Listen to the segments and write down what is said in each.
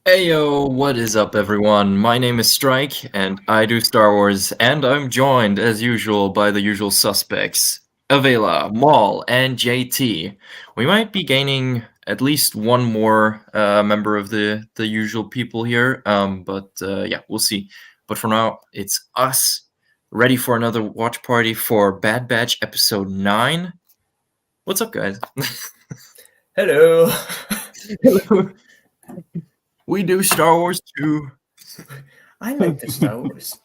Hey yo, what is up everyone? My name is Strike and I do Star Wars and I'm joined as usual by the usual suspects, Avela, Maul, and JT. We might be gaining at least one more member of the usual people here, but yeah, we'll see. But for now, it's us, ready for another watch party for Bad Batch episode 9. What's up guys? Hello. Hello. We do Star Wars too. I like the Star Wars.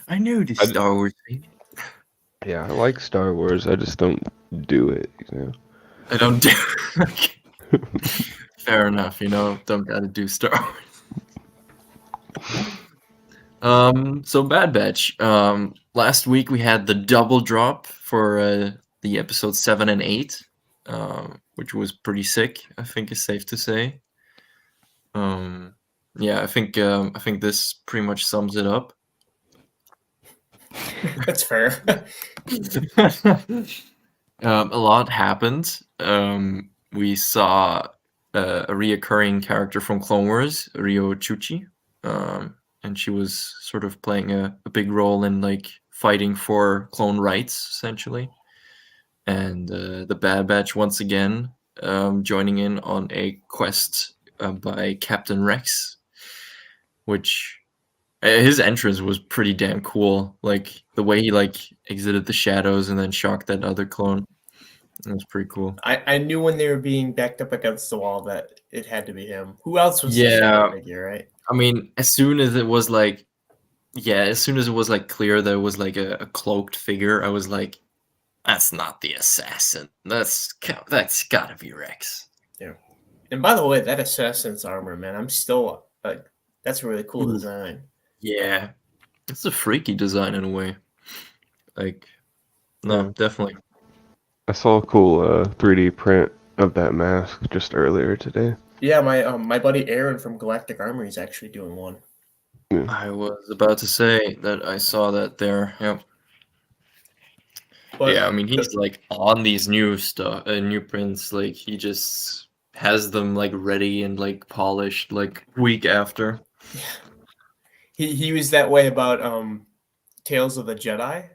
I knew the I- Star Wars thing. Yeah, I like Star Wars. I just don't do it, I don't do. Fair enough, don't gotta do Star Wars. So Bad Batch. Last week we had the double drop for the episode 7 and 8, which was pretty sick. I think it's safe to say. Yeah, I think this pretty much sums it up. That's fair. A lot happened. We saw a reoccurring character from Clone Wars, Ryo Chuchi, and she was sort of playing a big role in like fighting for clone rights, essentially. And the Bad Batch once again joining in on a quest by Captain Rex, which his entrance was pretty damn cool. Like the way he like exited the shadows and then shocked that other clone. It was pretty cool. I knew when they were being backed up against the wall that it had to be him. Who else was Yeah. the shadow figure, right? I mean, as soon as it was like clear that it was like a cloaked figure, I was like, that's not the assassin. That's gotta be Rex. Yeah. And by the way, that assassin's armor, man, I'm still like, that's a really cool Ooh. design. Yeah, it's a freaky design in a way. Like, no, Yeah. definitely. I saw a cool 3D print of that mask just earlier today. Yeah, my buddy Aaron from Galactic Armory is actually doing one. Yeah. I was about to say that I saw that there. Yep. But Yeah, I mean he's like on these new stuff, new prints. Like he just has them like ready and like polished like week after. he was that way about Tales of the Jedi,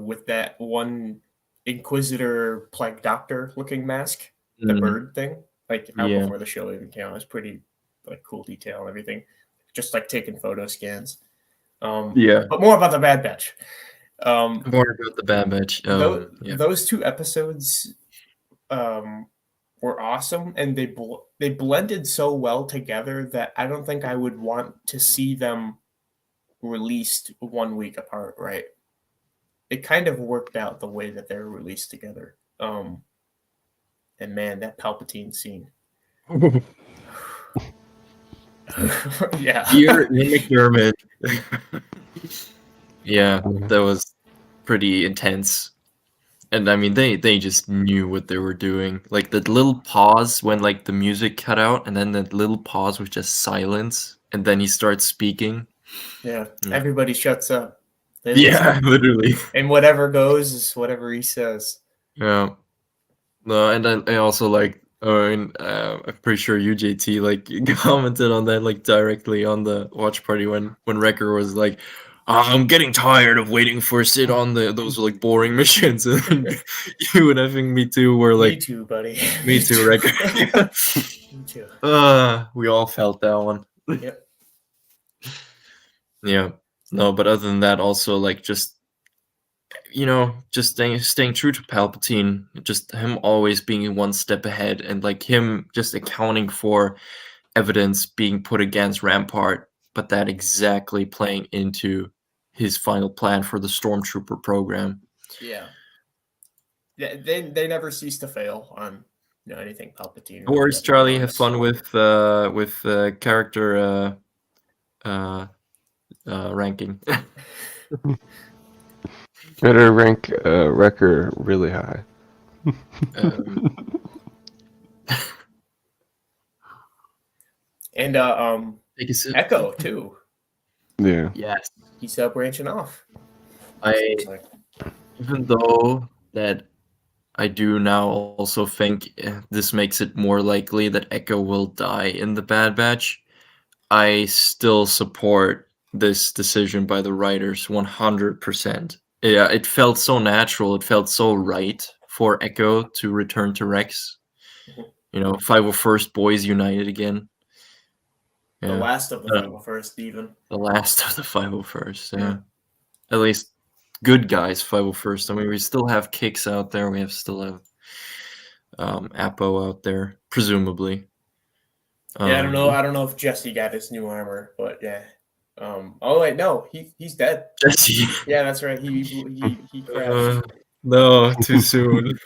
with that one Inquisitor Plague Doctor looking mask, the bird thing, like out Yeah. before the show even came out. It was pretty like cool detail and everything. Just like taking photo scans. Yeah. But more about the Bad Batch. More about the Bad Batch. Those two episodes were awesome, and they blended so well together that I don't think I would want to see them released 1 week apart, right? It kind of worked out the way that they're released together. And man, that Palpatine scene. Yeah. Ian McDermott. Yeah, that was pretty intense. And I mean they just knew what they were doing. Like the little pause when like the music cut out and then that little pause was just silence and then he starts speaking. Yeah. Everybody shuts up. They Yeah, listen. literally. And whatever goes is whatever he says. Yeah. No, and then I also like I'm pretty sure UJT like commented on that like directly on the watch party when Wrecker was like, I'm getting tired of waiting for Sid on those like boring missions, and you and I think me too were like, me too, buddy. Me too, Wrecker. Me too. We all felt that one. Yep. Yeah. No, but other than that, also like just staying true to Palpatine, just him always being one step ahead, and like him just accounting for evidence being put against Rampart, but that exactly playing into his final plan for the Stormtrooper program. Yeah. They never cease to fail on anything Palpatine. No worries, Charlie. Have fun with character ranking. Better rank Wrecker really high. And Take a sip. Echo too. Yeah. Yes. He's branching off. Even though that I do now also think this makes it more likely that Echo will die in the Bad Batch. I still support this decision by the writers 100%. Yeah, it felt so natural. It felt so right for Echo to return to Rex. Mhm. 501st Boys United again. The Yeah. last of the 501st, even. The last of the 501st, yeah. Yeah. At least good guys 501st. I mean, we still have Kicks out there. We still have Apo out there, presumably. Yeah, I don't know if Jesse got his new armor, but yeah. Oh wait, no, he's dead. Jesse. Yeah, that's right. He crashed. No, too soon.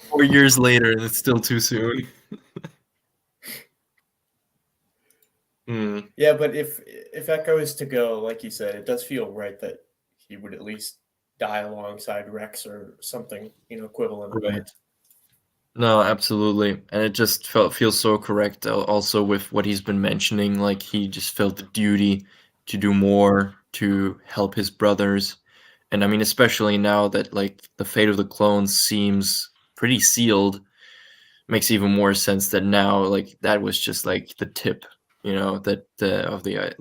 4 years later, and it's still too soon. Yeah, but if Echo is to go, like you said, it does feel right that he would at least die alongside Rex or something, equivalent of Right. that. No, absolutely. And it just feels so correct also with what he's been mentioning. Like, he just felt the duty to do more to help his brothers. And I mean, especially now that like the fate of the clones seems pretty sealed, makes even more sense that now like that was just like the tip, that of the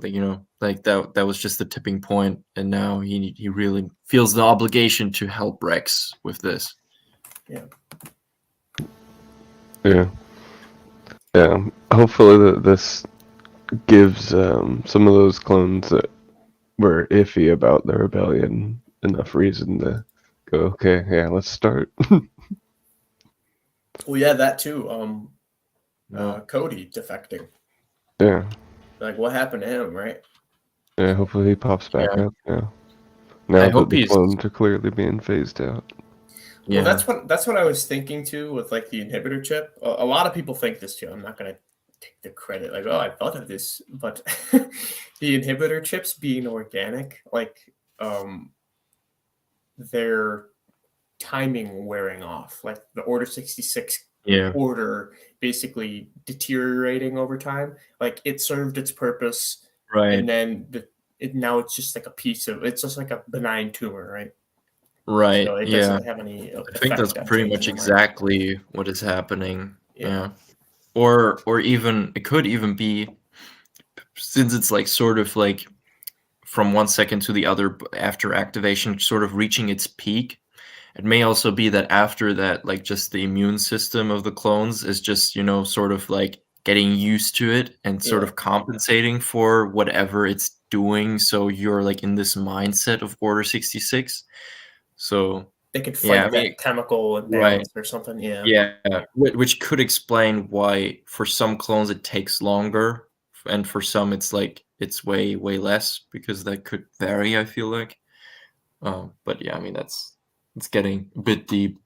like that was just the tipping point, and now he really feels the obligation to help Rex with this. Yeah. Yeah. Hopefully this gives some of those clones that were iffy about the rebellion enough reason to go, okay, yeah, let's start. Well, yeah, that too. Cody defecting. Yeah. Like, what happened to him, right? Yeah, hopefully he pops back Yeah. up now. Now I that hope the he's- clones are clearly being phased out. Yeah. Well, that's what I was thinking too with like the inhibitor chip. A lot of people think this too. I'm not gonna take the credit, like, oh, I thought of this, but the inhibitor chips being organic, like, their timing wearing off, like the Order 66 Yeah. order basically deteriorating over time. Like, it served its purpose, Right. and then now it's just like it's just like a benign tumor, right? Right. So it yeah. doesn't have any effect I think that's on pretty much changing the mind. exactly what is happening. Yeah. Or even it could even be, since it's like sort of like from 1 second to the other after activation, sort of reaching its peak. It may also be that after that, like just the immune system of the clones is just, sort of like getting used to it and sort Yeah. of compensating for whatever it's doing. So you're like in this mindset of Order 66. So They could fight Yeah, I that mean, chemical imbalance or something. Yeah. yeah, which could explain why for some clones it takes longer, and for some it's like it's way less, because that could vary, I feel like. But yeah, I mean it's getting a bit deep.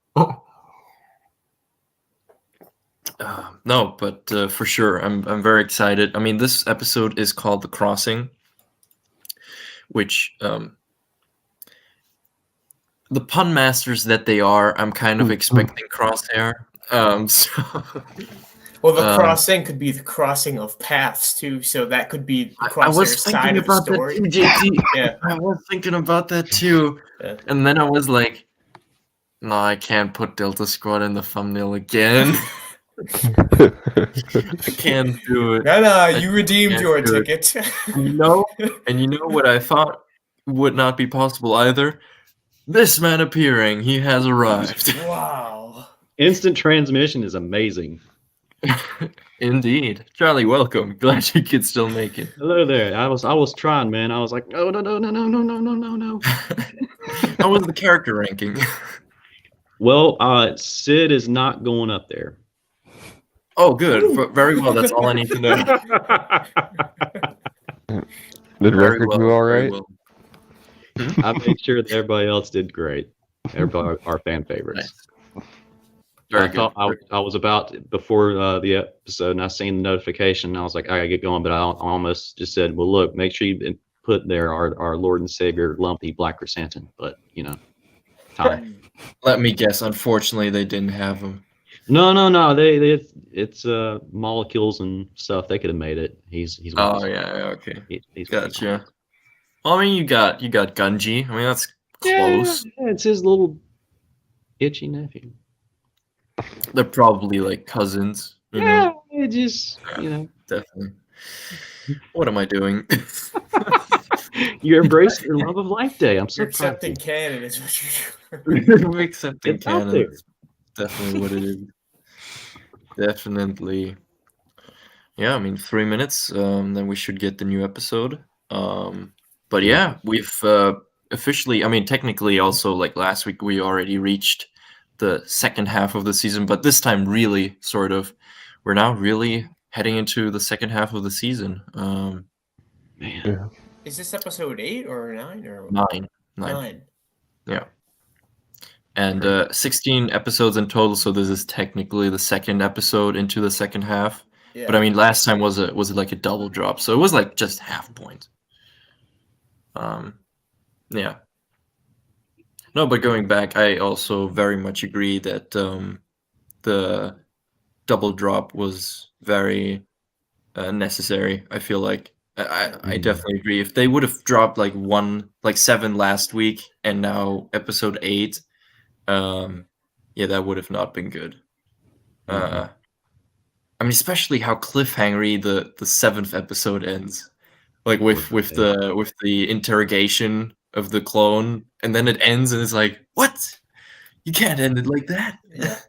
No, but for sure, I'm very excited. I mean, this episode is called The Crossing, which the pun masters that they are, I'm kind of expecting Crosshair. So Well, the crossing could be the crossing of paths too, so that could be the I Crosshair was side thinking of the about that story. too, JT. Yeah. I was thinking about that too. Yeah. And then I was like, no, I can't put Delta Squad in the thumbnail again. I can't do it. No, you redeemed can't your do it. ticket. And you know what I thought would not be possible either? This man appearing. He has arrived. Wow. Instant transmission is amazing. Indeed. Charlie, welcome. Glad you could still make it. Hello there. I was trying, man. I was like, no. How was the character ranking? Well, Sid is not going up there. Oh, good. Very well. That's all I need to know. Did Very record well, do all very right? well. I made sure that everybody else did great. Everybody are fan favorites. Nice. Very good. I was about before the episode, and I seen the notification. And I was like, I gotta get going, but I almost just said, "Well, look, make sure you put there our Lord and Savior, Lumpy Black Chrysanthemum." But time. Let me guess. Unfortunately, they didn't have him. No. It's molecules and stuff. They could have made it. He's. Oh yeah. Okay. He's Gotcha. Well, I mean, you got Gunji. I mean, that's close. Yeah, it's his little itchy nephew. They're probably like cousins. You know? It just Definitely. What am I doing? you embrace your love of Life Day. I'm so You're proud of accepting you. canon is what you're doing. We're accepting It's out canon. there. That's definitely what it is. Definitely. Yeah, I mean 3 minutes, then we should get the new episode. But yeah, we've officially, I mean technically also like last week we already reached the second half of the season, but this time really sort of we're now really heading into the second half of the season. Man. Yeah. Is this episode 8 or 9 or 9. 9? Yeah. And Great. 16 episodes in total, so this is technically the second episode into the second half. Yeah. But I mean, last time was it like a double drop, so it was like just half point. Yeah. No, but going back, I also very much agree that the double drop was very necessary. I feel like I definitely agree. If they would have dropped like 7 last week and now episode 8, yeah, that would have not been good. I mean, especially how cliffhangery the 7th episode ends, like with the interrogation of the clone, and then it ends, and it's like, what? You can't end it like that. Yeah.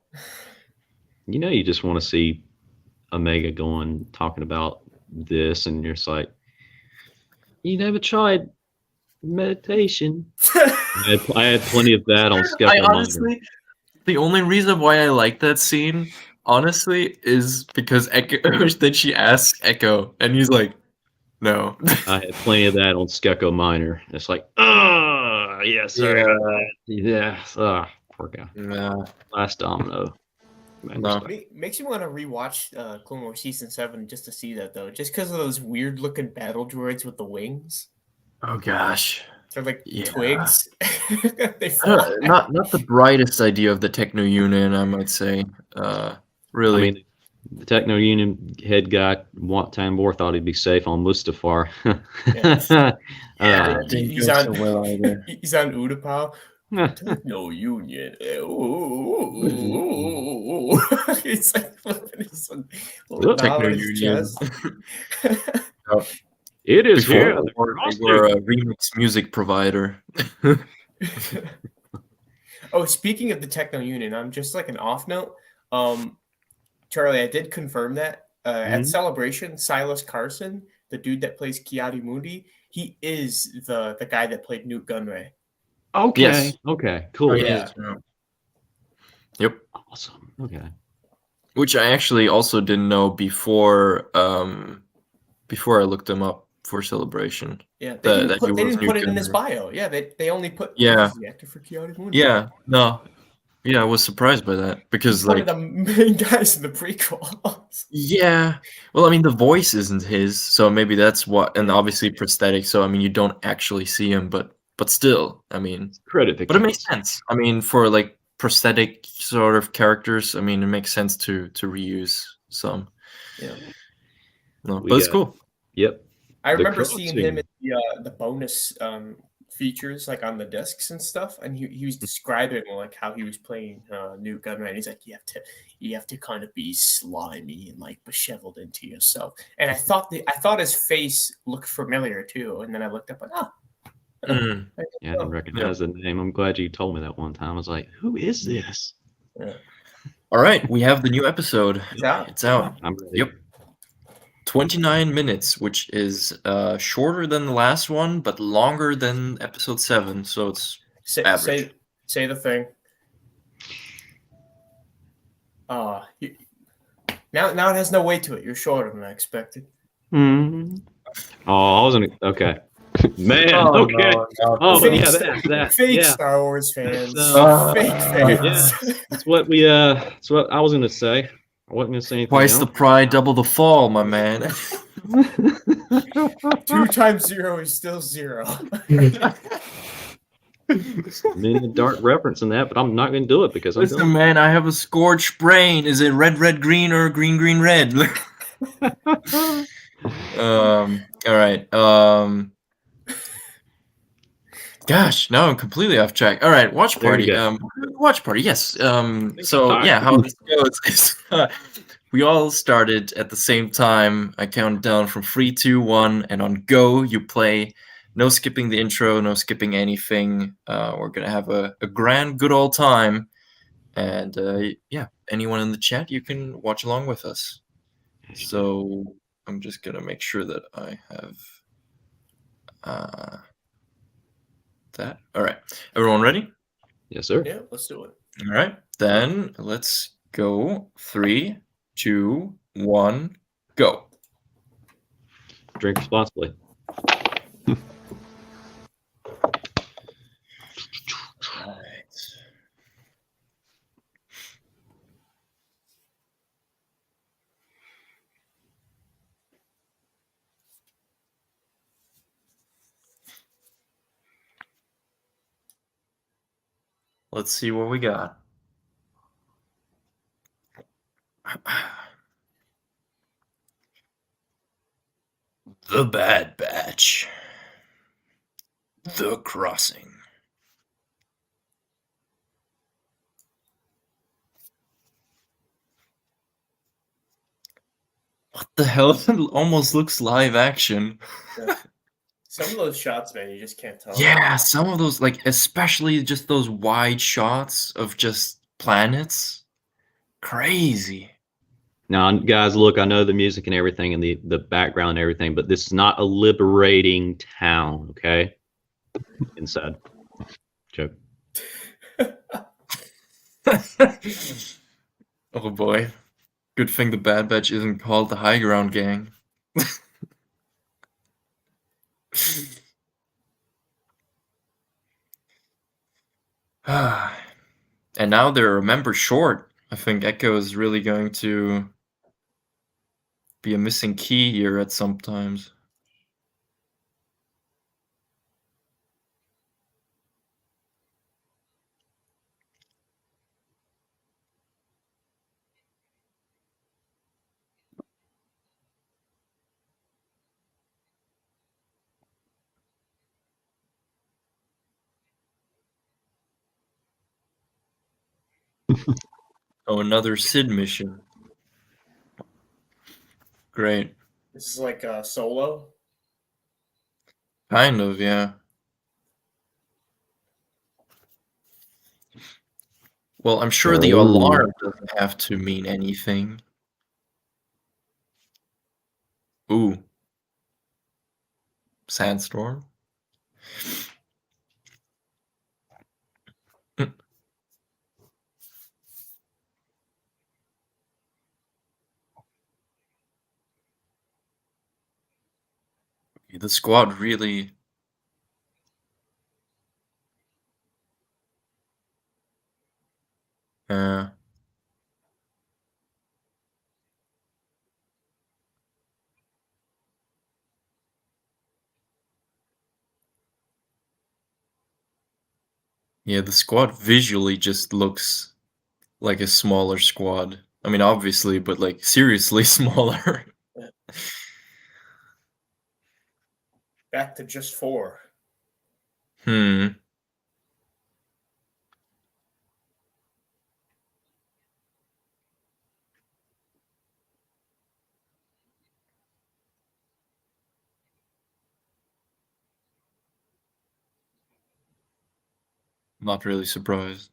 You just want to see Omega talking about this, and you're just like, you never tried meditation. I had plenty of that on Skepta. I honestly, the only reason why I like that scene, honestly, is because Echo. Then she asks Echo, and he's like, "No." I had plenty of that on Skekko Minor. It's like, yes, sir. Yeah. Poor guy. Yeah. Last domino. Man, No. Makes you want to rewatch Clone Wars Season 7 just to see that, though. Just because of those weird-looking battle droids with the wings. Oh gosh. They're like Yeah. twigs. They fly. Not the brightest idea of the Techno Union, I might say. Really. I mean, the Techno Union head guy, Wat Tambor, thought he'd be safe on Mustafar. He's on Utapau. Techno Union. It's like flipping his little Techno knob in his Union. chest. It is here. Before they were a remix music provider. Oh, speaking of the Techno Union, I'm just like an off note. Charlie, I did confirm that at Celebration, Silas Carson, the dude that plays Kiadi Mundi, he is the guy that played Newt Gunray. Okay. Yes. Okay. Cool. Yeah. Yep. Awesome. Okay. Which I actually also didn't know before I looked him up for Celebration. Yeah, they didn't put it in his Gunray. bio. Yeah, they only put Yeah. the actor for Kiadi Mundi. Yeah. No. Yeah, I was surprised by that because One like of the main guys in the prequel. yeah. Well, I mean the voice isn't his, so maybe that's what, and obviously prosthetic, so I mean you don't actually see him, but still, I mean, Credit the but it kids. makes sense. I mean, for like prosthetic sort of characters, I mean, it makes sense to reuse some. Yeah. No, but it's cool. Yep. I The remember crossing. seeing him in the bonus features, like on the discs and stuff, and he was describing like how he was playing Newt Gunray, and he's like, you have to kind of be slimy and like disheveled into yourself. And I thought his face looked familiar too, and then I looked up and Mm. Yeah, I didn't recognize the name. I'm glad you told me that one time. I was like, who is this? Yeah. All right, we have the new episode. It's out. It's out. I'm ready. Yep. 29 minutes, which is shorter than the last one, but longer than episode 7, so it's average. Say the thing. Now it has no weight to it. You're shorter than I expected. Oh, I wasn't okay. Man, Oh, okay. no, no. Oh, Fake yeah, Star- that. Fake Yeah, Star Wars fans. Fake fans. yeah. That's what we. That's what I was gonna say. I wasn't gonna say anything Twice the else. pride, double the fall, my man. 2 times 0 is still 0. Many a dark reference in that, but I'm not gonna do it because I'm Listen, doing man, I have a scorched brain. Is it red, red, green, or green, green, red? All right. Gosh, now I'm completely off track. All right, watch There you party. go. Watch party. Yes. I'm So tired. yeah, how this goes is we all started at the same time. I count down from 3, 2, 1, and on go you play. No skipping the intro. No skipping anything. We're gonna have a grand, good old time. And yeah, anyone in the chat, you can watch along with us. So I'm just gonna make sure that I have that. All right, everyone ready? Yes, sir. Yeah, let's do it. All right, then let's go. 3, 2, 1, go. Drink responsibly. All right. Let's see what we got. The Bad Batch. The Crossing. What the hell? It almost looks live action. Yeah. Some of those shots, man, you just can't tell. Yeah, some of those, like, especially just those wide shots of just planets. Crazy. Now, guys, look, I know the music and everything and the background and everything, but this is not a liberating town, okay? Inside. Joke. Oh boy. Good thing the Bad Batch isn't called the High Ground Gang. And now they're a member short. I think Echo is really going to be a missing key here at some times. Oh, another Sid mission. Great. This is like a solo. Kind of, yeah. Well, I'm sure the Oh. alarm doesn't have to mean anything. Ooh. Sandstorm. The squad really... yeah, the squad visually just looks like a smaller squad. I mean, obviously, but like seriously smaller. Back to just 4. Hmm. Not really surprised.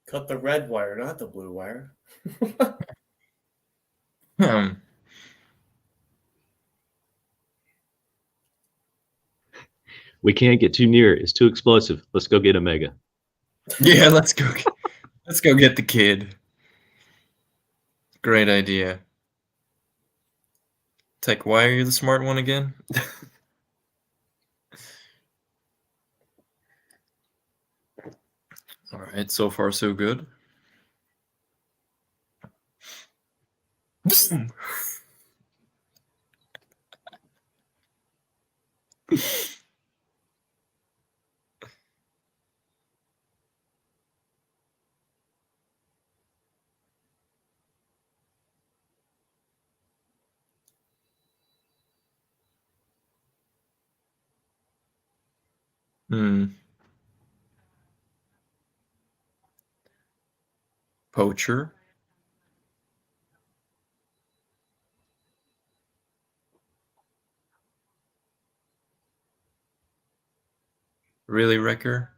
Cut the red wire, not the blue wire. We can't get too near it. It's too explosive. Let's go get Omega. Yeah, let's go. Let's go get the kid. Great idea. Tech, why are you the smart one again? All right, so far so good. Poacher. Really, Wrecker?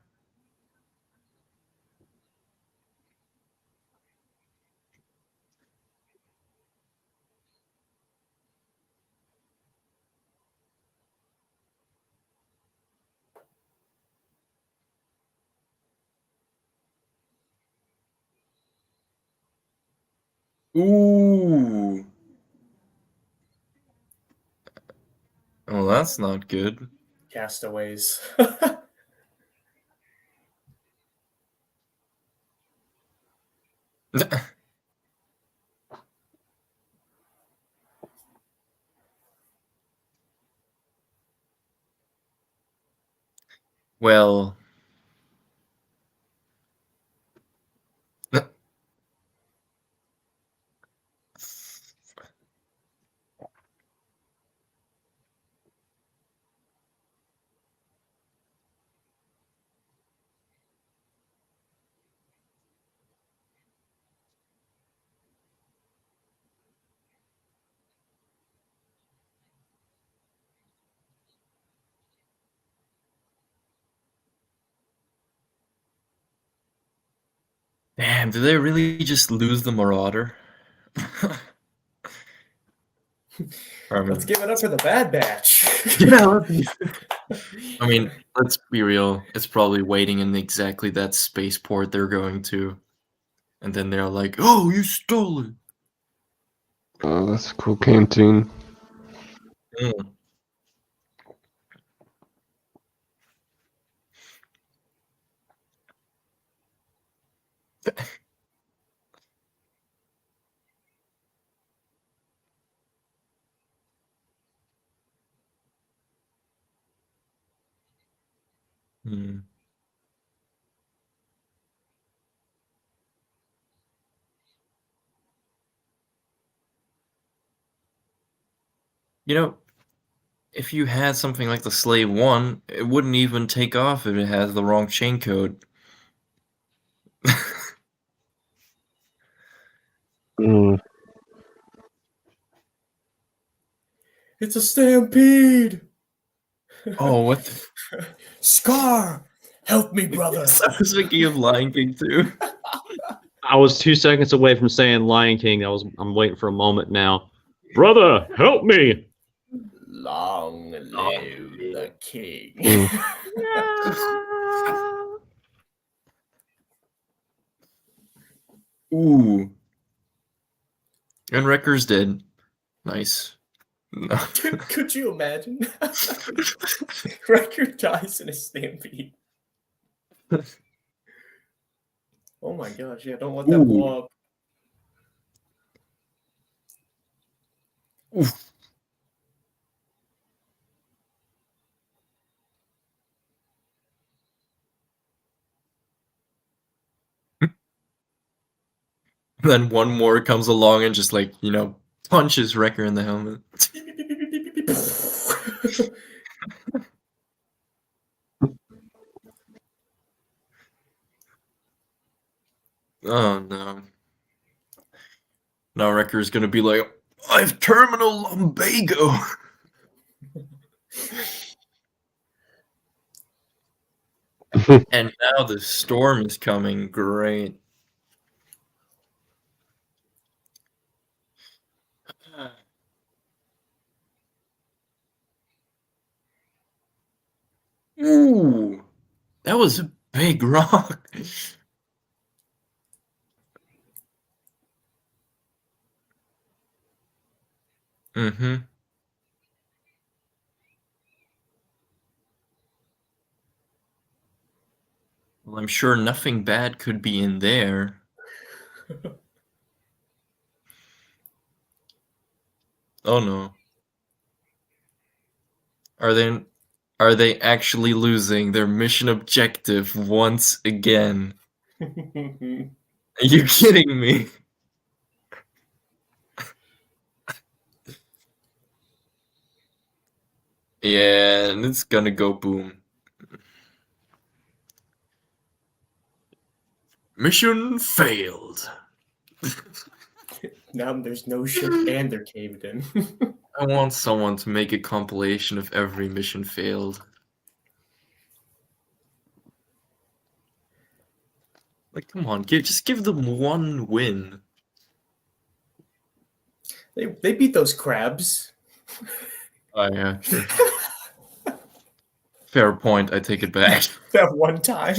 Ooh. Oh, that's not good. Castaways. Well. Damn, did they really just lose the Marauder? Let's give it up for the Bad Batch. Yeah. I mean, let's be real. It's probably waiting in exactly that spaceport they're going to. And then they're like, oh, you stole it. Oh, that's a cool canteen. Mm. Mm. You know, if you had something like the Slave 1, it wouldn't even take off if it has the wrong chain code. Mm. It's a stampede. Oh, what the... Scar, help me, brother. I was thinking of Lion King too. I was 2 seconds away from saying Lion King. I'm waiting for a moment now. Brother, help me. Long live the king. Ooh. And Wrecker's dead. Nice. No. Could you imagine? Wrecker dies in a stampede. Oh my gosh, yeah, don't let that blow up. Oof. Then one more comes along and just like, punches Wrecker in the helmet. Oh no. Now Wrecker's gonna be like, I've terminal lumbago. And now the storm is coming. Great. Ooh, that was a big rock. Mm-hmm. Well, I'm sure nothing bad could be in there. Oh no. Are they actually losing their mission objective once again? Are you kidding me? Yeah, and it's gonna go boom. Mission failed. Now there's no ship and they're caved in. I want someone to make a compilation of every mission failed. Like, come on, just give them one win. They beat those crabs. Oh yeah, sure. Fair point, I take it back. That one time.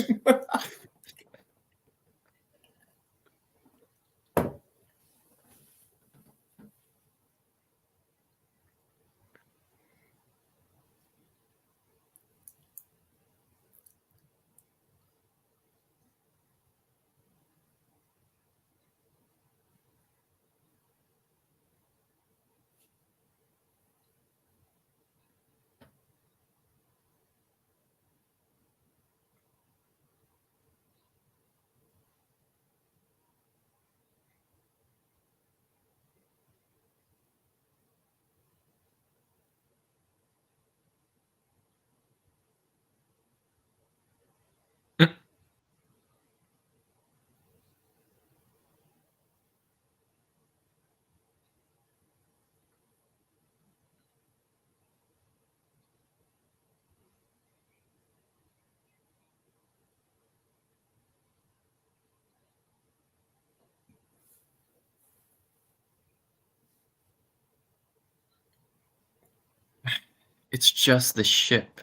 It's just the ship.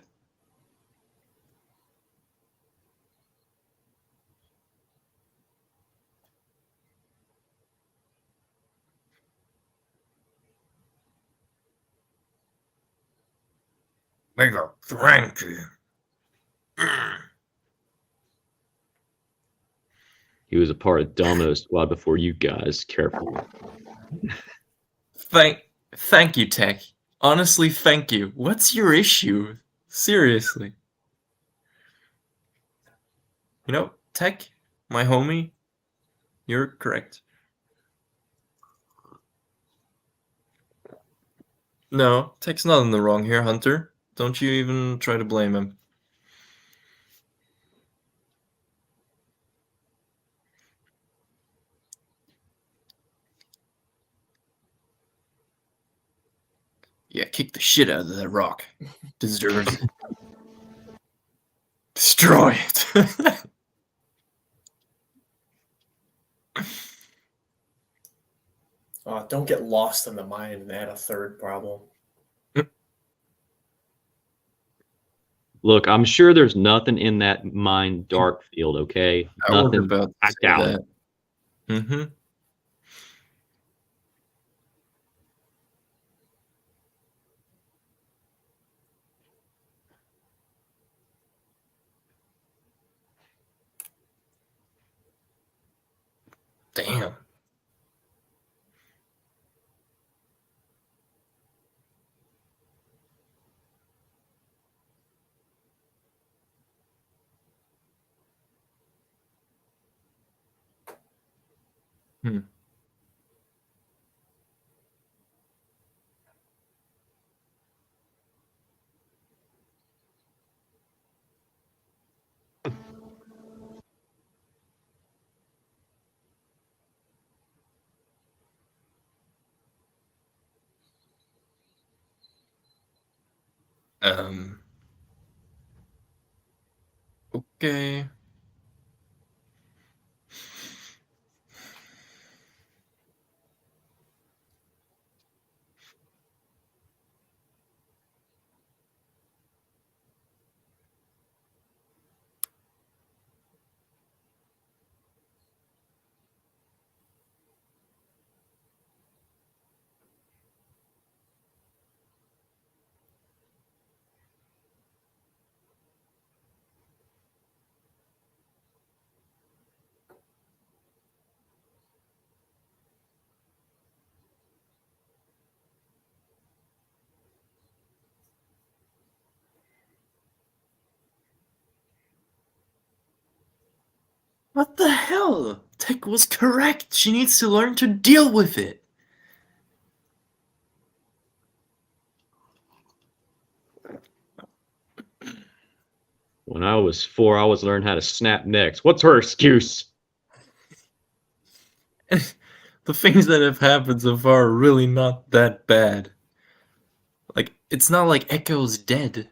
Mega Frankie. He was a part of Domino Squad before you guys. Careful. Thank you, Tech. Honestly, thank you. What's your issue? Seriously. You know, Tech, my homie, you're correct. No, Tech's not in the wrong here, Hunter. Don't you even try to blame him. Yeah, kick the shit out of that rock. Deserves it. Destroy it. Don't get lost in the mind and add a third problem. Look, I'm sure there's nothing in that mine dark field, okay? I was Nothing. about to I say doubt that. it. Mm-hmm. Damn. Hmm. Um. Okay. What the hell? Tech was correct. She needs to learn to deal with it. When I was 4, I was learning how to snap necks. What's her excuse? The things that have happened so far are really not that bad. Like, it's not like Echo's dead.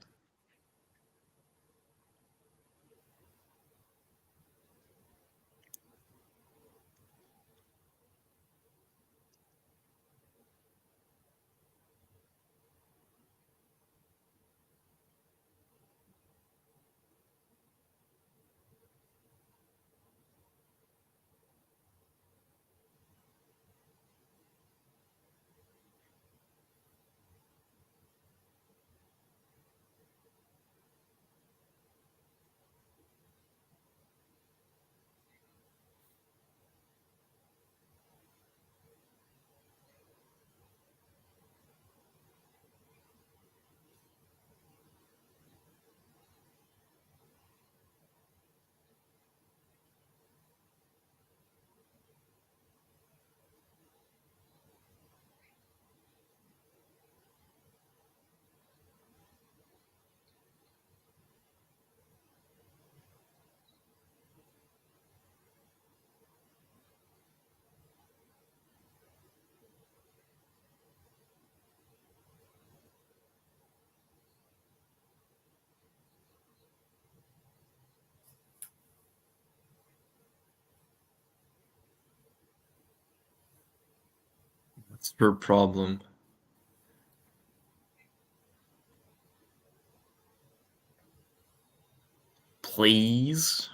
What's her problem? Please?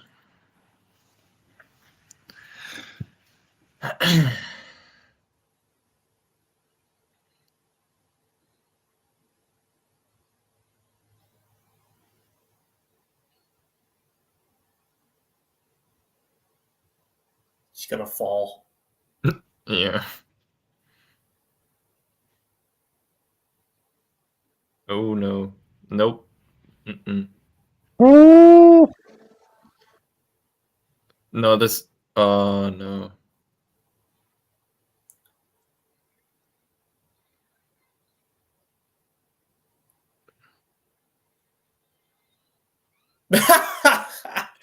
She's gonna fall. Yeah. Oh no. Nope. Mm-mm. No, this. Oh no.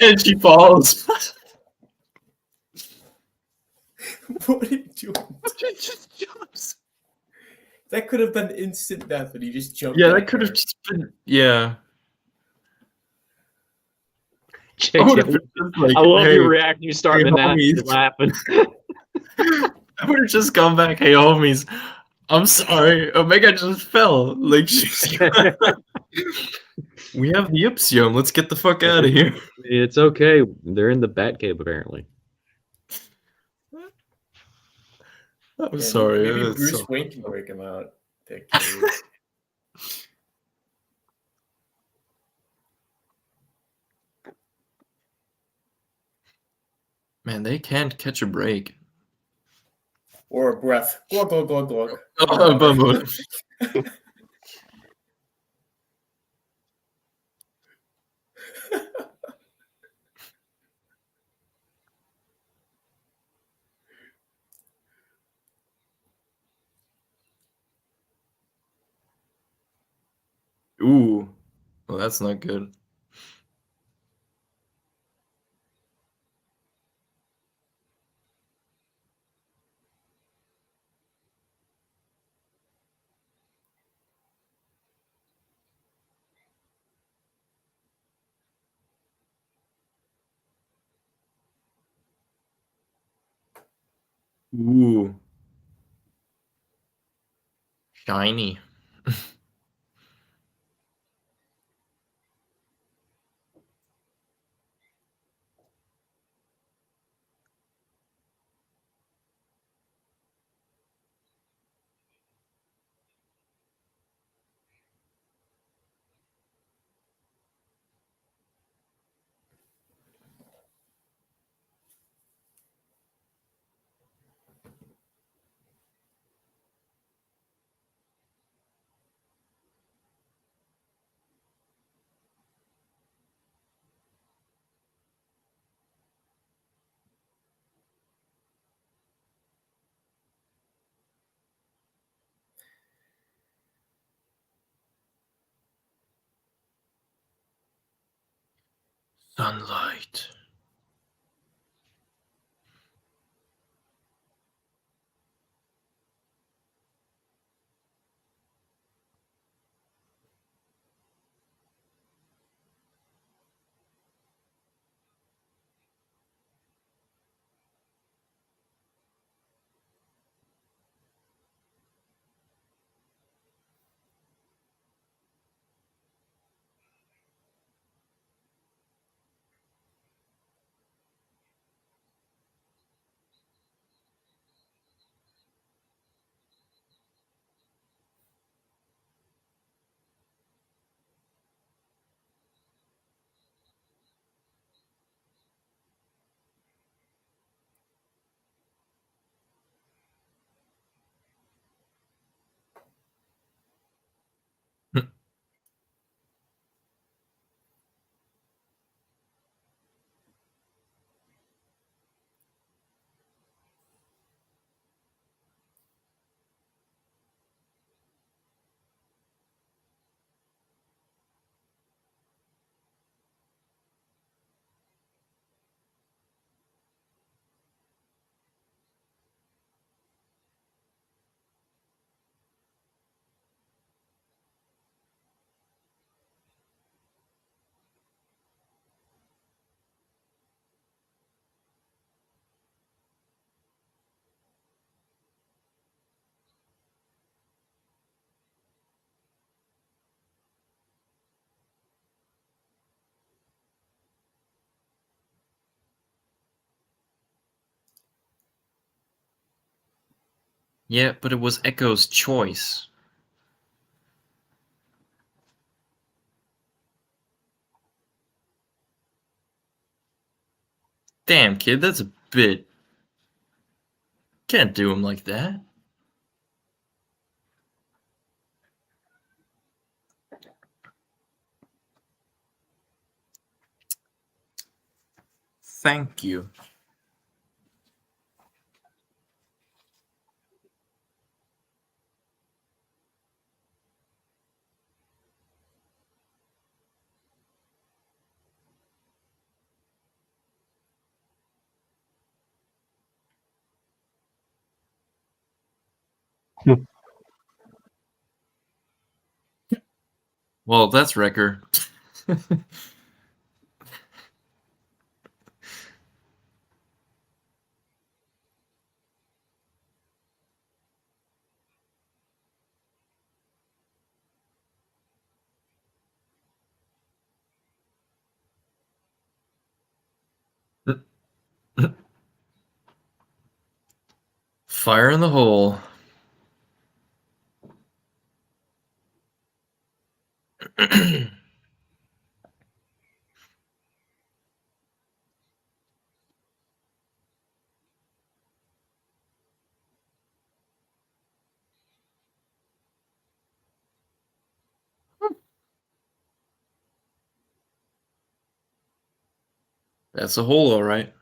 And she falls. What are you doing? She just jumps. That could have been instant death, and he just jumped. Yeah, at that could have her. just been. Yeah. I JT, would have been just like, I love hey, your reaction. You start hey, the homies. laughing. I would have just gone back. Hey, homies. I'm sorry. Omega just fell. Like, she's. We have the Ipsium. Let's get the fuck out of here. It's okay. They're in the Batcave apparently. I'm Yeah, sorry. Maybe It's Bruce so- Wayne can break him out. That cave. Man, they can't catch a break. Or a breath. Glug, glug, glug, glug. Ooh. Well, that's not good. Ooh. Shiny. Sunlight. Yeah, but it was Echo's choice. Damn, kid, that's a bit... Can't do him like that. Thank you. Well, that's Wrecker. Fire in the hole. That's a hole, all right.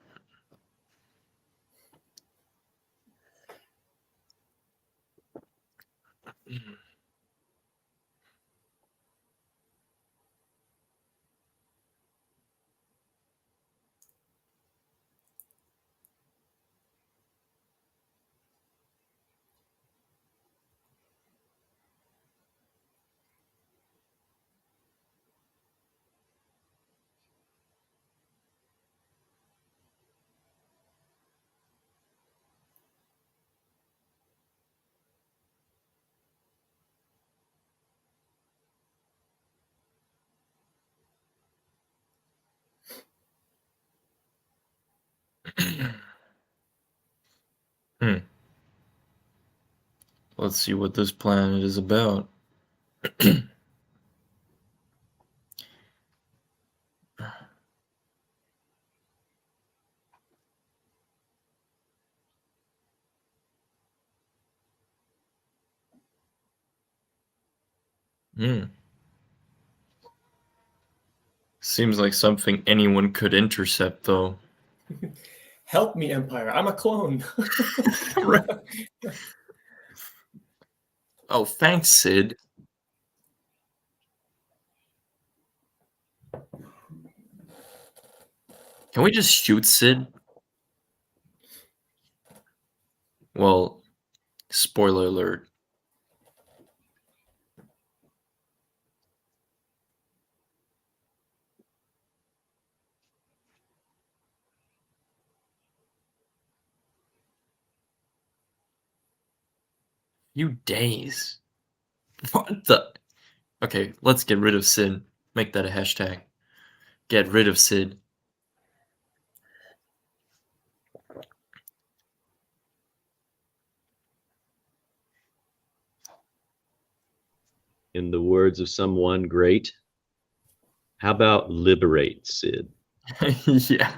Let's see what this planet is about. Seems like something anyone could intercept, though. Help me, Empire. I'm a clone. Right. Oh, thanks, Sid. Can we just shoot Sid? Well, spoiler alert. Few days. What the? Okay, let's get rid of Sid. Make that a hashtag. Get rid of Sid. In the words of someone great, how about liberate Sid? Yeah.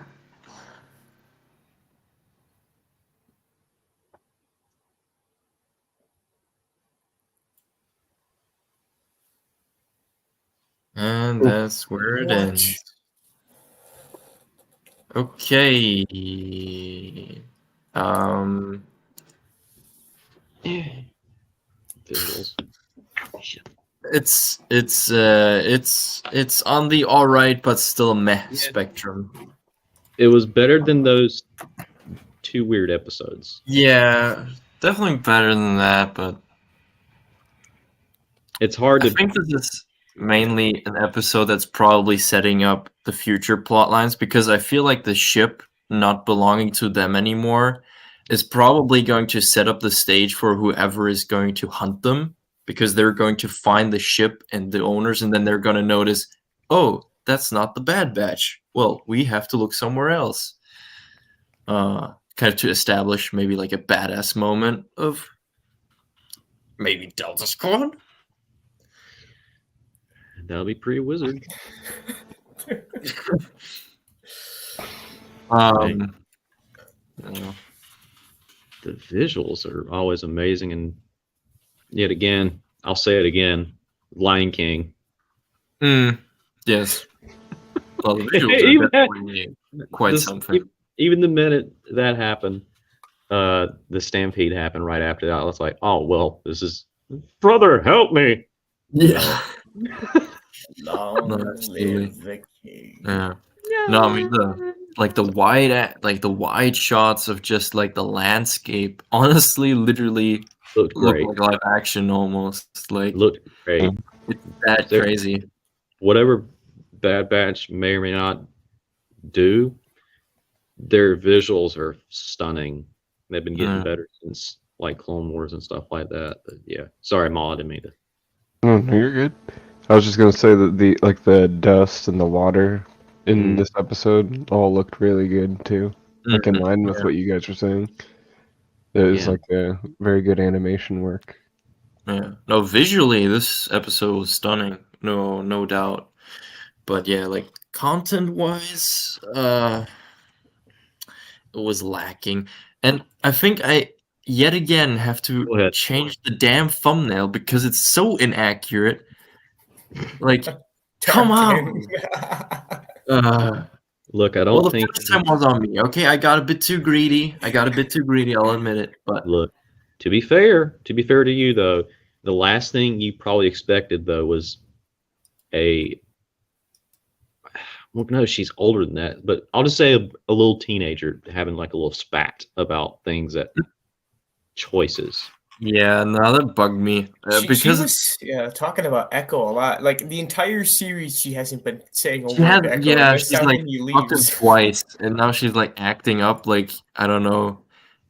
And that's where it ends. Okay. Visuals. It's on the all right but still a meh spectrum. It was better than those 2 weird episodes. Yeah, definitely better than that, but It's hard I to think this is mainly an episode that's probably setting up the future plot lines, because I feel like the ship not belonging to them anymore is probably going to set up the stage for whoever is going to hunt them, because they're going to find the ship and the owners, and then they're going to notice, oh, that's not the Bad Batch. Well, we have to look somewhere else. Kind of to establish maybe like a badass moment of maybe Delta Squad. That'll be pretty wizard. Yeah. The visuals are always amazing, and yet again, I'll say it again, Lion King. Yes. Well, the visuals are definitely quite something. Even the minute that happened, the stampede happened right after that. I was like, oh well, this is brother, help me. Yeah. Long No, absolutely. live the king. Yeah. No, I mean the wide shots of just like the landscape, honestly, literally Looked look great. like live action almost. Like Looked great. it's that They're- crazy. Whatever Bad Batch may or may not do, their visuals are stunning. They've been getting better since like Clone Wars and stuff like that. But yeah, sorry, Ma, I didn't mean to. No, you're good. I was just gonna say that the dust and the water in this episode all looked really good too. Like in line with what you guys were saying. It was like a very good animation work. Yeah. No, visually this episode was stunning. No doubt. But yeah, like content wise, it was lacking. And I think I yet again have Go to ahead. change the damn thumbnail because it's so inaccurate. Like, come on. Look, I Well, don't the think. first time was on me. Okay, I got a bit too greedy. I'll admit it. But Look, to be fair to you though, the last thing you probably expected though was well, no, she's older than that, but I'll just say a little teenager having like a little spat about things that choices. yeah, no, that bugged me She was talking about Echo a lot. Like the entire series, she hasn't been saying a word to Echo. yeah, and she's like fucked him twice, and now she's like acting up like, I don't know,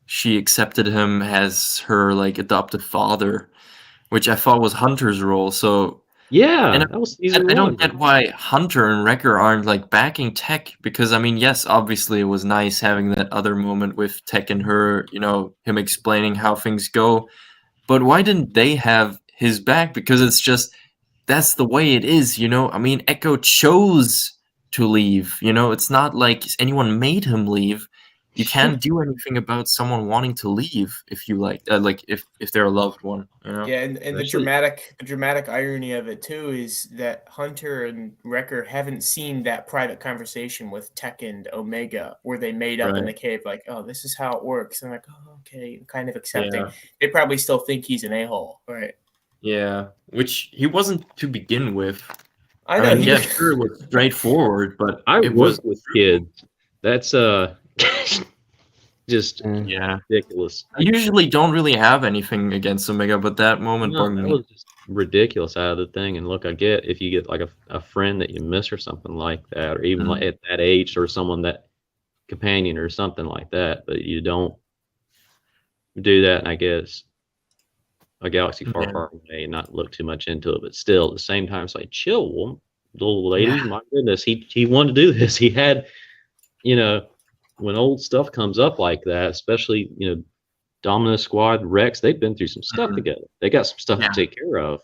she accepted him as her like adopted father, which I thought was Hunter's role. So Yeah, And that was I season don't one. get why Hunter and Wrecker aren't like backing Tech, because I mean, yes, obviously it was nice having that other moment with Tech and her, him explaining how things go. But why didn't they have his back? Because it's just that's the way it is, I mean, Echo chose to leave, it's not like anyone made him leave. You can't do anything about someone wanting to leave if you like if they're a loved one, Yeah, and the Actually- dramatic irony of it too is that Hunter and Wrecker haven't seen that private conversation with Tech and Omega where they made up in the Right. cave, like, oh, this is how it works. And like, oh, okay, kind of accepting. Yeah. They probably still think he's an a-hole, right? Yeah, which he wasn't to begin with. I know. mean, yeah, sure, it was straightforward, but I it work was with kids. That's just Yeah. ridiculous. I usually don't really have anything against Omega, but that moment No, bugged that me. was just ridiculous out of the thing. And look, I get if you get like a friend that you miss or something like that, or even like at that age, or someone that companion or something like that, but you don't do that. And I guess a galaxy far, Yeah. far away and not look too much into it. But still, at the same time, it's like chill, little lady. Yeah. My goodness, he wanted to do this. He had, when old stuff comes up like that, especially Domino Squad, Rex, they've been through some stuff Mhm. together. They got some stuff Yeah. to take care of.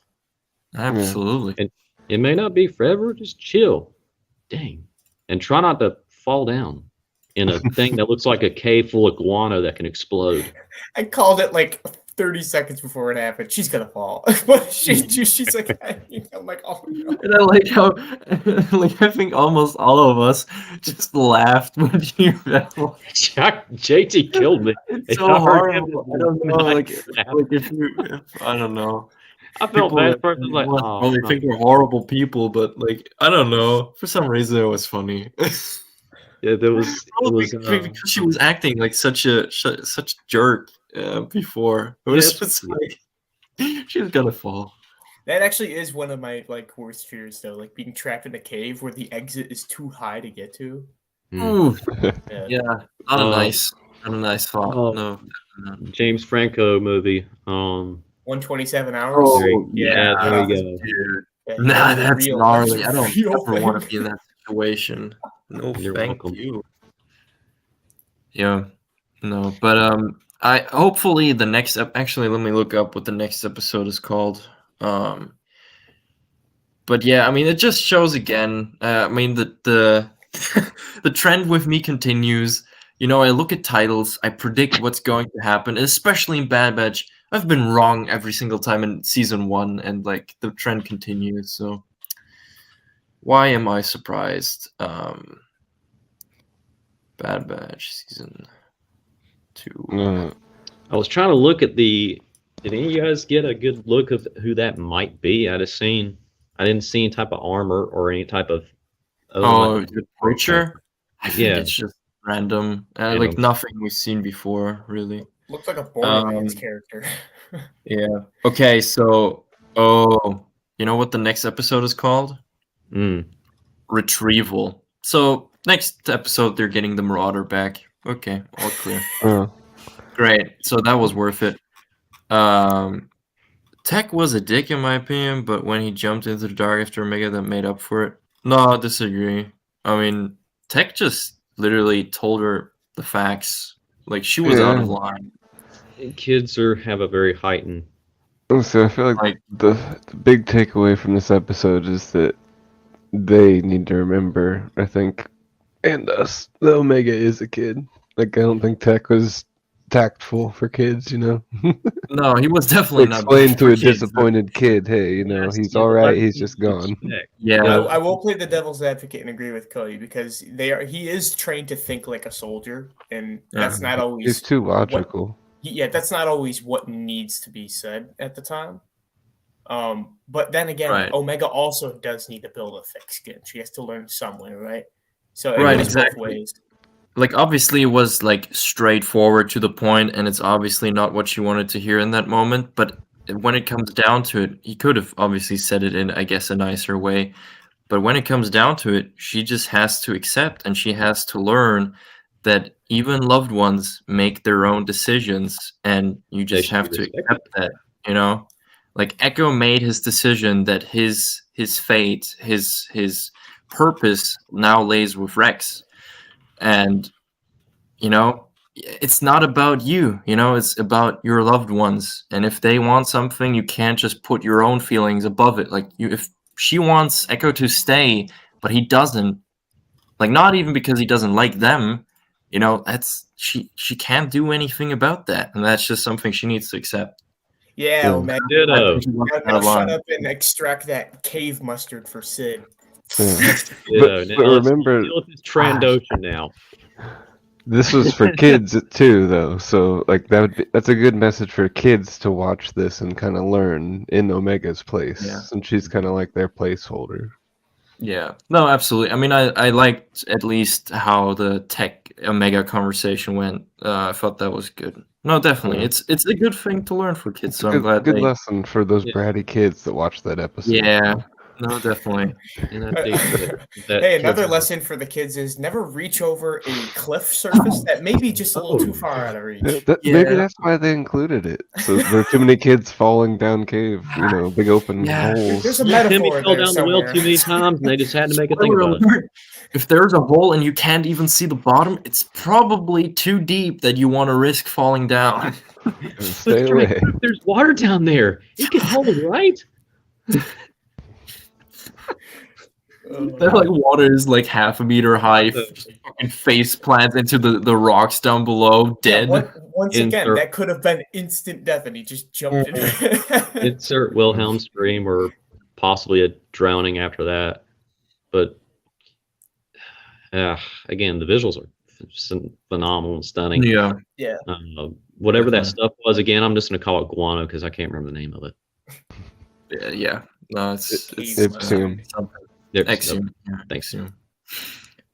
Absolutely. And it may not be forever, just chill. Dang. And try not to fall down in a thing that looks like a cave full of guano that can explode. I called it like 30 seconds before it happened. She's gonna fall. But she's like, I'm like, oh no. And I like how, I think almost all of us just laughed when you fell. JT killed me. It's If so I heard him, horrible. I don't know. I Like laughed. I don't know. I felt bad at first. I was like, must oh, probably no. think we're horrible people, but I don't know. For some reason, it was funny. Yeah, there was. It Probably was. because she was acting like such a jerk before. It was Yeah, just like she was gonna fall. That actually is one of my like worst fears though, like being trapped in a cave where the exit is too high to get to. Ooh, Yeah. yeah, not a nice thought. oh. No. James Franco movie. 127 hours. Oh, yeah, there yeah. we go. Dude. Yeah, Nah, that's that's real. gnarly. That's I don't real ever want to thing. be in that situation. No, You're thank welcome. you. Yeah, no, but I hopefully the next actually let me look up what the next episode is called. But yeah, I mean it just shows again. I mean the the trend with me continues. I look at titles, I predict what's going to happen, especially in Bad Batch. I've been wrong every single time in season 1, and the trend continues. So why am I surprised? Bad Batch season 2. I was trying to look at the. Did any of you guys get a good look of who that might be? I didn't see any type of armor or any type of. Oh, the Preacher? I think Yeah. it's just random. Like Random. nothing we've seen before, really. Looks like a Borderlands character. Yeah. Okay, so you know what the next episode is called? Retrieval. So next episode they're getting the Marauder back. Okay, all clear. Great. So that was worth it. Tech was a dick in my opinion, but when he jumped into the dark after Omega, that made up for it. No, I disagree. I mean, Tech just literally told her the facts. Like she was out of line. Kids have a very heightened. So I feel like the big takeaway from this episode is that they need to remember, I think, and us, that Omega is a kid. Like, I don't think Tech was tactful for kids, No, he was definitely not. Explain to a kids. disappointed kid, hey, he's all right, he's just gone. Yeah. I will play the devil's advocate and agree with Cody because he is trained to think like a soldier, and that's not always. He's too logical. That's not always what needs to be said at the time. But then again, Omega also does need to build a thick skin. She has to learn somewhere, right? So it goes both ways. Like obviously it was straightforward to the point, and it's obviously not what she wanted to hear in that moment. But when it comes down to it, he could have obviously said it in, I guess, a nicer way. But when it comes down to it, she just has to accept, and she has to learn that even loved ones make their own decisions, and you just have to accept that. Like Echo made his decision that his fate, his purpose now lays with Rex, and it's not about you. It's about your loved ones, and if they want something, you can't just put your own feelings above it. Like if she wants Echo to stay, but he doesn't, like not even because he doesn't like them, that's she can't do anything about that, and that's just something she needs to accept. Yeah, Yeah. Omega. Ditto. Now shut up and extract that cave mustard for Sid. Yeah. Ditto. But Now let's remember, deal with this Trandoshan now. this was for kids too, though. So like that's a good message for kids to watch this and kind of learn in Omega's place, Yeah. and she's kind of like their placeholder. Yeah, no, absolutely. I mean, I liked at least how the Tech Omega conversation went. I thought that was good. No, definitely, Yeah. it's a good thing to learn for kids. It's So a I'm glad good they. lesson for those Yeah. bratty kids that watch that episode. Yeah, no, definitely. And I think that Hey, another kids- lesson for the kids is never reach over a cliff surface that may be just a little too far out of reach. Maybe Yeah. that's why they included it. So there are too many kids falling down cave, big open Yeah. holes. There's a Timmy metaphor fell there down the well somewhere. too many times, and they just had to make a thing Spoiler about it. alert, if there's a hole and you can't even see the bottom, it's probably too deep that you want to risk falling down. Stay But away. there's water down there. It can hold, right? That like water is like half a meter high, just fucking face plants into the rocks down below, dead. Yeah, once again, Insert- that could have been instant death, and he just jumped into it. Insert Wilhelm scream or possibly a drowning after that. But again, the visuals are phenomenal and stunning. Yeah. Whatever that Definitely. stuff was, again, I'm just going to call it guano because I can't remember the name of it. Yeah. No, it's Ipsium. something. There's- Exium. Yeah, Thanks.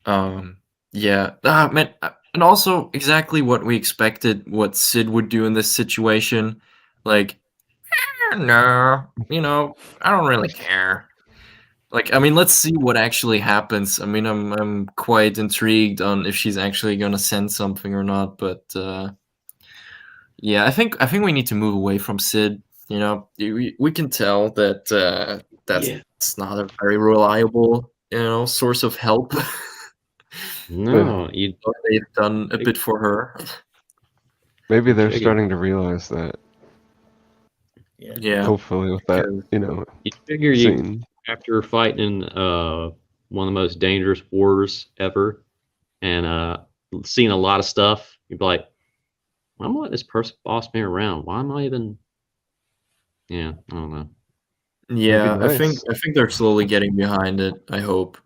Exium. Yeah. Man, and also exactly what we expected what Sid would do in this situation. Like, no, I don't really care. Like, I mean, let's see what actually happens. I mean, I'm quite intrigued on if she's actually gonna send something or not. But yeah, I think we need to move away from Sid. We can tell that that's not a very reliable source of help. No, They've done a bit for her. Maybe they're Chicken. starting to realize that. Yeah. Hopefully, with that, you figure scene. after fighting one of the most dangerous wars ever and seeing a lot of stuff, you'd be like, I'm letting this person boss me around. Why am I even? Yeah, I don't know. Yeah, That'd be nice. I think they're slowly getting behind it. I hope.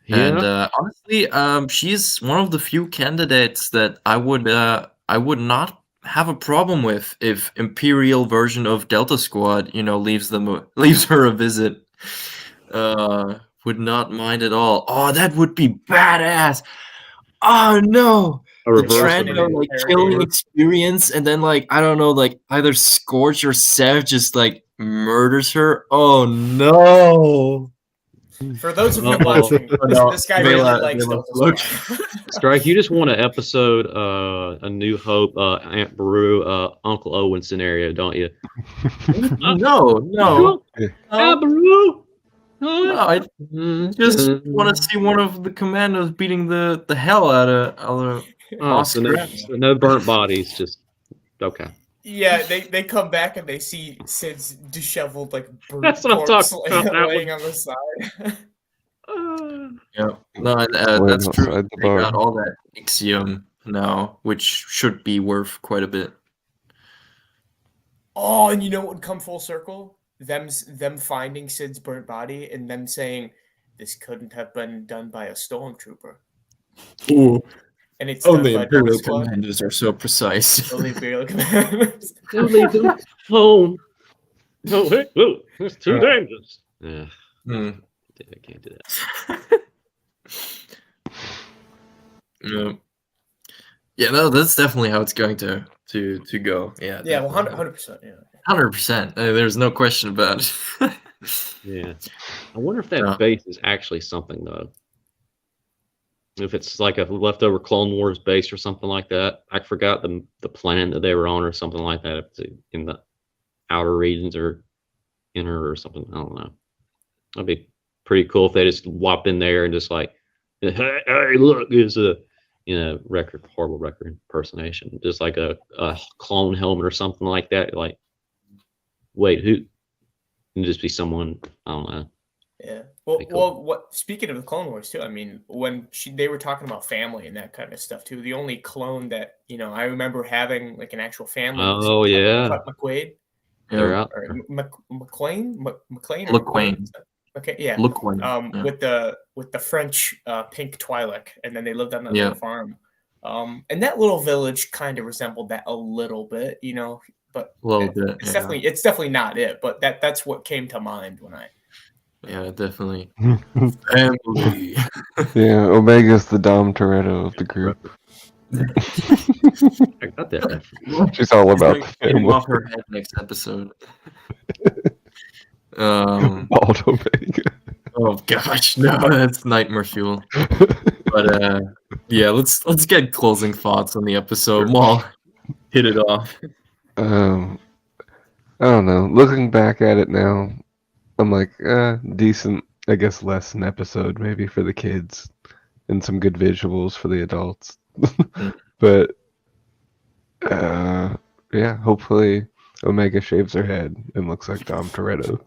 And honestly, she's one of the few candidates that I would not have a problem with if Imperial version of Delta Squad, leaves her a visit. Would not mind at all. Oh, that would be badass. Oh no. A The reverse Trando like killing experience, and then like I don't know, like either Scorch or Sev just like murders her. Oh no! For those of you Uh-oh. watching, No, this guy Vela- really likes Vela- Delta Squad. Strike, you just want an episode, A New Hope, Aunt Beru, Uncle Owen scenario, don't you? No. Aunt Beru. No, I just want to see one of the commandos beating the hell out of So no burnt bodies, just okay. Yeah, they come back and they see Sid's disheveled, like burnt That's what I'm corpse talking about, that laying on the side. Yeah, no, Laying that's true. outside the They got bar. all that Ixium now, which should be worth quite a bit. Oh, and you know what would come full circle? Them finding Sid's burnt body and them saying this couldn't have been done by a stormtrooper. Ooh, And it's only done by Delta Imperial Squad. commanders are so precise. Only Imperial commanders. Don't leave them home. No, hey, whoa, it's too dangerous. Yeah, Hmm. I can't do that. Yeah, no, that's definitely how it's going to go. Yeah, Yeah, well, definitely. 100%. Yeah. 100%. There's no question about it. Yeah, I wonder if that Yeah. base is actually something though. If it's like a leftover Clone Wars base or something like that. I forgot the planet that they were on or something like that. In the outer regions or inner or something. I don't know. That'd be pretty cool if they just whop in there and just like, hey, look, it's a horrible record impersonation, just like a clone helmet or something like that. Like, wait, who? And just be someone, I don't know. Yeah. Cool. What? Speaking of the Clone Wars too, I mean, when they were talking about family and that kind of stuff too, the only clone that I remember having like an actual family. Oh was yeah, Cut McQuaid. they're out. Or McLean, McLean, or McQuain. Okay, yeah. McQuain. Yeah. With the French pink Twi'lek, and then they lived on that Yeah. little farm. And that little village kind of resembled that a little bit, but A little bit. it's definitely not it, but that's what came to mind when I. Yeah, definitely. Family. Yeah, Omega's the Dom Toretto of the group. I got that. She's all about the It's like getting family. off her head next episode. Bald Omega. Oh gosh, no, that's nightmare fuel. But yeah, let's get closing thoughts on the episode. Maul, hit it off. I don't know. Looking back at it now, I'm like, decent. I guess less an episode maybe for the kids, and some good visuals for the adults. But yeah, hopefully Omega shaves her head and looks like Dom Toretto.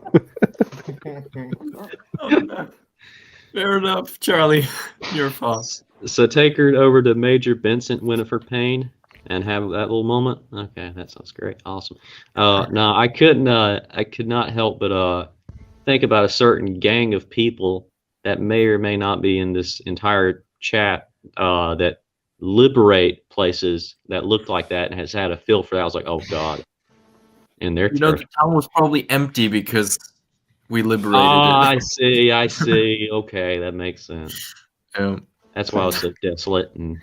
Fair enough, Charlie. Your thoughts. So take her over to Major Vincent Winifred Payne and have that little moment. Okay, that sounds great. Awesome. No, I could not help but think about a certain gang of people that may or may not be in this entire chat that liberate places that look like that and has had a feel for that. I was like, oh god. And they're the town was probably empty because we liberated it. I see. Okay, that makes sense. That's why I was so desolate and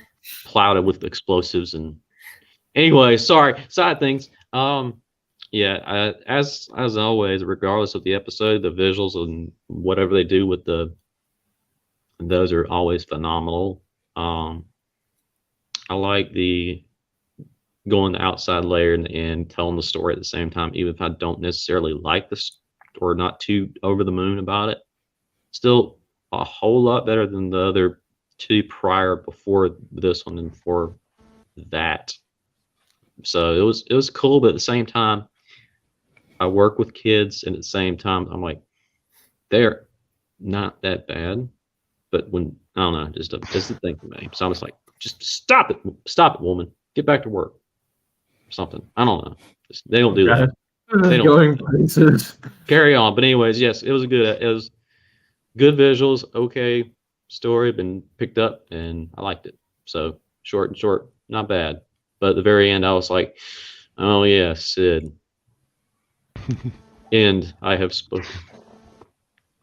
clouded with explosives. And anyway, sorry, side things. Yeah, as always, regardless of the episode, the visuals and whatever they do with those are always phenomenal. I like the going the outside layer and telling the story at the same time, even if I don't necessarily like this or not too over the moon about it. Still a whole lot better than the other two prior before this one and before that. So it was cool, but at the same time, I work with kids, and at the same time, I'm like, they're not that bad. But when I don't know, just doesn't think of me. So I was like, just stop it, woman, get back to work, or something. I don't know. They don't do that. They don't Going places. carry on. But anyways, yes, it was good visuals, okay story, been picked up, and I liked it. So short, not bad. But at the very end, I was like, oh yeah, Sid. And I have spoken.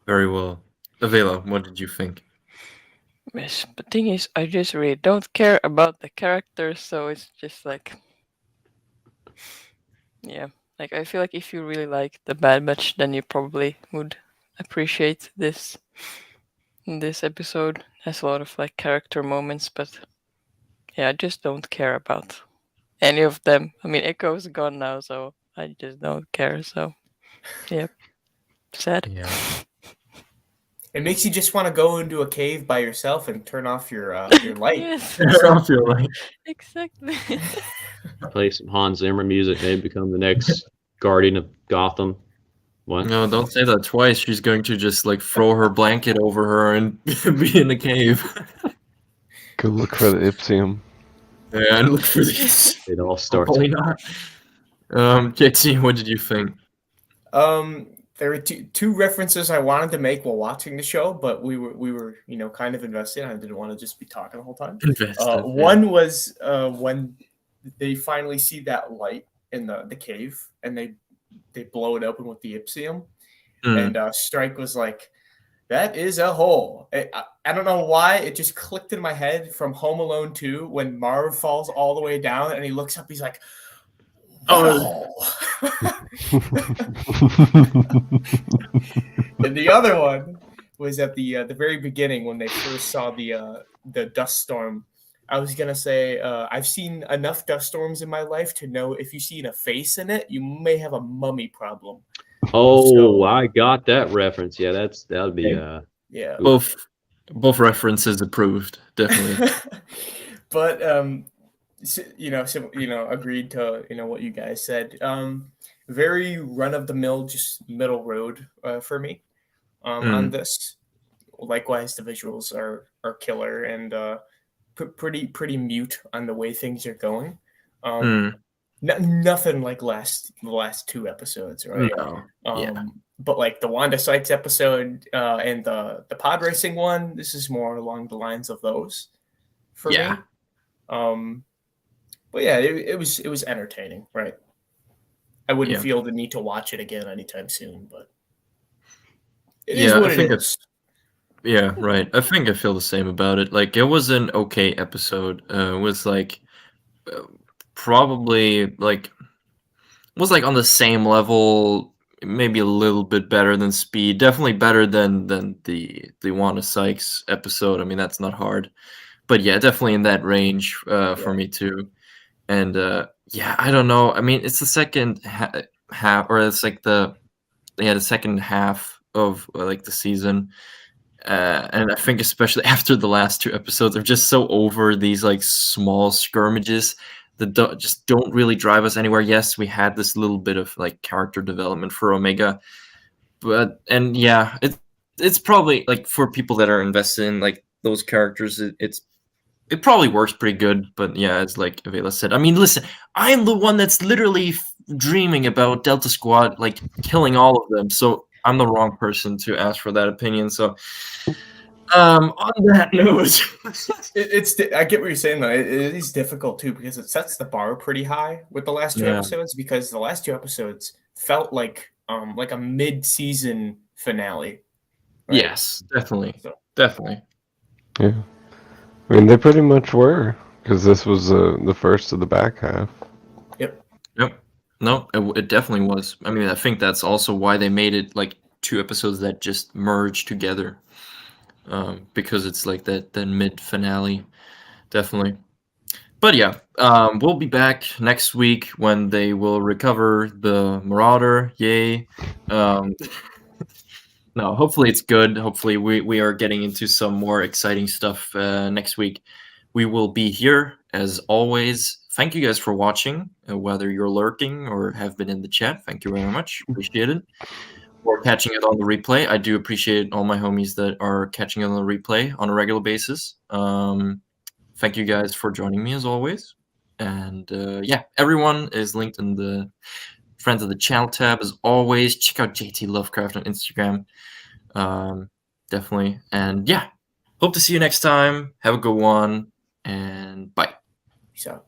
Very well. Avela, what did you think? Yes, the thing is, I just really don't care about the characters, so it's just like, yeah, like I feel like if you really like the Bad Batch, then you probably would appreciate this episode. It has a lot of like character moments, but yeah, I just don't care about any of them. I mean, Echo's gone now, so I just don't care. So, yeah, sad. Yeah. It makes you just want to go into a cave by yourself and turn off your light. Yes, I feel like exactly. Play some Hans Zimmer music, maybe become the next Guardian of Gotham. What? no, don't say that twice. She's going to just like throw her blanket over her and be in the cave. Go look for the Ipsium. Yeah, and look for these. It all starts. Probably not. JT, what did you think? There were two references I wanted to make while watching the show, but we were kind of invested. I didn't want to just be talking the whole time. One was when they finally see that light in the cave and they blow it open with the Ipsium, and Strike was like, "That is a hole." I don't know why it just clicked in my head from Home Alone 2 when Marv falls all the way down and he looks up. He's like, "Oh." And the other one was at the very beginning when they first saw the dust storm I was gonna say I've seen enough dust storms in my life to know if you see a face in it, you may have a mummy problem. Oh, So- I got that reference. Yeah, that'd be Yeah. Both references approved, definitely. But agreed to what you guys said. Very run of the mill, just middle road for me on this. Likewise, the visuals are killer and pretty mute on the way things are going. Nothing like the last two episodes, right? No. Yeah. But like the Wanda Sykes episode and the pod racing one, this is more along the lines of those for me. But yeah, it was entertaining, right? I wouldn't feel the need to watch it again anytime soon, but it is what it is. Yeah, right. I think I feel the same about it. Like, it was an okay episode. It was like probably like was like on the same level, maybe a little bit better than Speed. Definitely better than the Wanda Sykes episode. I mean, that's not hard. But yeah, definitely in that range for me too. And yeah, I don't know. I mean, it's the second half, or it's like the second half of like the season. And I think especially after the last two episodes, they're just so over these like small skirmishes that just don't really drive us anywhere. Yes, we had this little bit of like character development for Omega, but yeah, it's probably like for people that are invested in like those characters, it probably works pretty good. But yeah, as like Avela said, I mean, listen, I'm the one that's literally dreaming about Delta Squad like killing all of them, so I'm the wrong person to ask for that opinion. So on that note, I get what you're saying though. It is difficult too because it sets the bar pretty high with the last two episodes, because the last two episodes felt like a mid-season finale. Right? Yes, definitely. Definitely. Yeah. I mean, they pretty much were, because this was the first of the back half. Yep. No, it definitely was. I mean, I think that's also why they made it like two episodes that just merge together, because it's like that mid finale, definitely. But yeah, we'll be back next week when they will recover the Marauder. Yay! No, hopefully it's good. Hopefully we are getting into some more exciting stuff next week. We will be here as always. Thank you guys for watching, whether you're lurking or have been in the chat. Thank you very much. Appreciate it. Or catching it on the replay. I do appreciate all my homies that are catching it on the replay on a regular basis. Thank you guys for joining me as always. And yeah, everyone is linked in the Friends of the Channel tab as always. Check out JT Lovecraft on Instagram. Definitely. And yeah, hope to see you next time. Have a good one, and bye. Peace out.